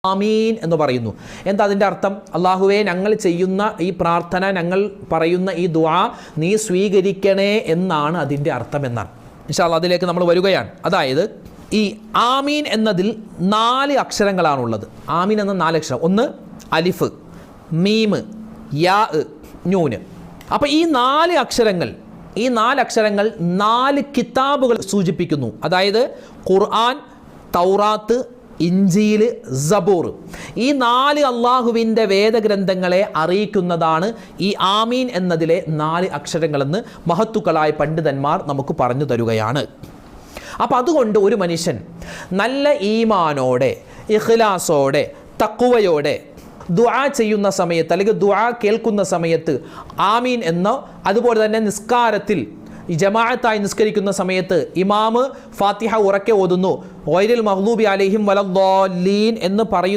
ആമീൻ എന്ന് പറയുന്നു. എന്താ അതിൻ്റെ അർത്ഥം? അള്ളാഹുവേ, ഞങ്ങൾ ചെയ്യുന്ന ഈ പ്രാർത്ഥന, ഞങ്ങൾ പറയുന്ന ഈ ദുആ നീ സ്വീകരിക്കണേ എന്നാണ് അതിൻ്റെ അർത്ഥം എന്നാണ്. ഇൻഷാ അല്ലാഹ് അതിലേക്ക് നമ്മൾ വരികയാണ്. അതായത് ഈ ആമീൻ എന്നതിൽ 4 അക്ഷരങ്ങളാണുള്ളത്. ആമീൻ എന്ന 4 അക്ഷരം. ഒന്ന് അലിഫ്, മീമ്, യാ, നൂന്. അപ്പോൾ ഈ 4 അക്ഷരങ്ങൾ 4 കിതാബുകൾ സൂചിപ്പിക്കുന്നു. അതായത് ഖുർആൻ, തൗറാത്ത്, ഇഞ്ചീൽ, സബൂർ. ഈ 4 അള്ളാഹുവിൻ്റെ വേദഗ്രന്ഥങ്ങളെ അറിയിക്കുന്നതാണ് ഈ ആമീൻ എന്നതിലെ 4 അക്ഷരങ്ങളെന്ന് മഹത്തുക്കളായ പണ്ഡിതന്മാർ നമുക്ക് പറഞ്ഞു തരുകയാണ്. അപ്പം അതുകൊണ്ട് ഒരു മനുഷ്യൻ നല്ല ഈമാനോടെ, ഇഖ്ലാസോടെ, തഖ്വയോടെ ദുആ ചെയ്യുന്ന സമയത്ത്, അല്ലെങ്കിൽ ദുആ കേൾക്കുന്ന സമയത്ത് ആമീൻ എന്നോ, അതുപോലെ തന്നെ നിസ്കാരത്തിൽ ജമാഅത്തായി നിസ്കരിക്കുന്ന സമയത്ത് ഇമാമ് ഫാത്തിഹ ഉറക്കെ ഓതുന്നു, ഗൈറിൽ മഗ്ദൂബി അലൈഹിം വലദ്ദാല്ലീൻ എന്ന് പറയുന്നു.